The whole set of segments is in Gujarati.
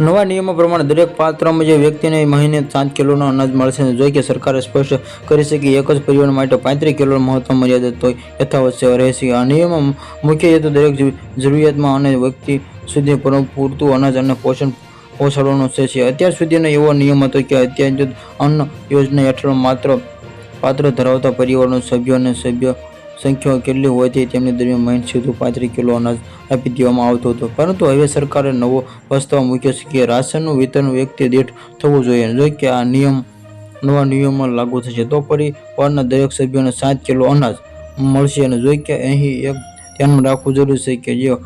નવા નિયમો પ્રમાણે દરેક પાત્રમાં જે વ્યક્તિને મહિને 7 કિલોનો અનાજ મળશે. જો કે સરકારે સ્પષ્ટ કરી છે કે એક જ પરિવાર માટે 35 કિલો મહત્તમ મર્યાદા તો યથાવત રહેશે. આ નિયમનો મુખ્ય હેતુ દરેક જરૂરિયાતમંદ અને વ્યક્તિ સુધી પૂરતું અનાજ અને પોષણ પહોંચાડવાનો છે. અત્યાર સુધીનો એવો નિયમ હતો કે અંત્યોદય અન્ન યોજના હેઠળ માત્ર પાત્ર ધરાવતા પરિવારના સભ્યોને સંખ્યા કેટલી હોય તેની દરમિયાન મહિને સીધું 35 કિલો અનાજ આપી દેવામાં આવતું હતું. પરંતુ હવે સરકારે નવો પ્રસ્તાવ મૂક્યો છે કે રાશનનું વિતરણ વ્યક્તિ દીઠ થવું જોઈએ. જો કે આ નવા નિયમો લાગુ થશે તો પરિવારના દરેક સભ્યોને 7 કિલો અનાજ મળશે. જો કે અહીં એક ધ્યાનમાં રાખવું જરૂરી છે કે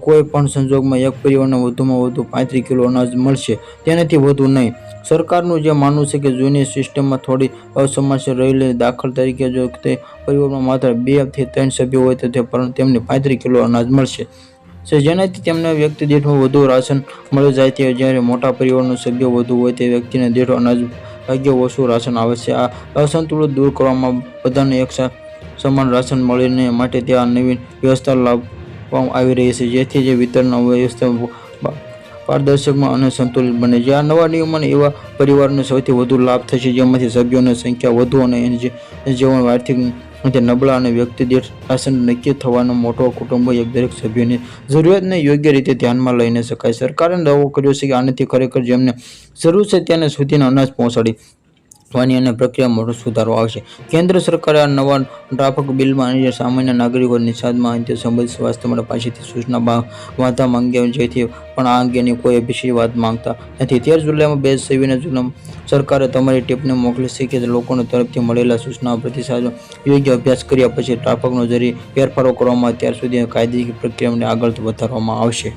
કોઈ પણ સંજોગોમાં એક પરિવારને વધુમાં વધુ 35 કિલો અનાજ મળશે, તેનાથી વધુ નહીં. સરકારનું જે માનવું છે કે જૂની સિસ્ટમમાં થોડી અસમસ્યા રહેલી. દાખલા તરીકે જો તે પરિવારમાં માત્ર 2 થી 3 સભ્યો હોય તો તેમને 35 કિલો અનાજ મળશે, જેનાથી તેમને વ્યક્તિ દીઠ વધુ રાશન મળી જાય છે. જ્યારે મોટા પરિવારના સભ્યો વધુ હોય તે વ્યક્તિને દીઠ અનાજ ભાગ્યે ઓછું રાશન આવે છે. આ અસંતુલન દૂર કરવામાં બધાને એક સમાન રાશન મળે માટે આ નવી વ્યવસ્થા લાવવામાં આવી રહી છે, જેથી વિતરણ વ્યવસ્થા પારદર્શક અને સંતુલિત બને. આ નવા નિયમોને એવા પરિવારોને સૌથી વધુ લાભ થશે જેમાંથી સભ્યોની સંખ્યા વધુ અને જેઓ આર્થિક રીતે નબળા અને વ્યક્તિ દીઠ રાશન નક્કી થવાનો મોટો કુટુંબો એક દરેક સભ્યોની જરૂરિયાતને યોગ્ય રીતે ધ્યાનમાં લઈને શકાય. સરકારે દાવો કર્યો છે કે આનાથી ખરેખર જેમને જરૂર છે તેને સુધીનો અનાજ પહોંચાડી વાની અને પ્રક્રિયામાં મોટો સુધારો આવશે. કેન્દ્ર સરકારે આ નવા ડ્રાફ્ટ બિલમાં સામાન્ય નાગરિકો નિષાદમાં અંત્ય સંબંધિત સ્વાસ્થ્ય માટે પાસેથી સૂચના વાંધા માંગ્યા, જેથી પણ આ અંગેની કોઈ અભિષેક વાત માંગતા નથી. 13 જુલાઈમાં 2026 જુલાઈમાં સરકારે તમારી ટિપ્પણી મોકલી છે કે લોકો તરફથી મળેલા સૂચનાઓ પ્રતિસાદનો યોગ્ય અભ્યાસ કર્યા પછી ડ્રાફ્ટનો જરી ફેરફારો કરવામાં ત્યાર સુધી કાયદેસર પ્રક્રિયાને આગળ વધારવામાં આવશે.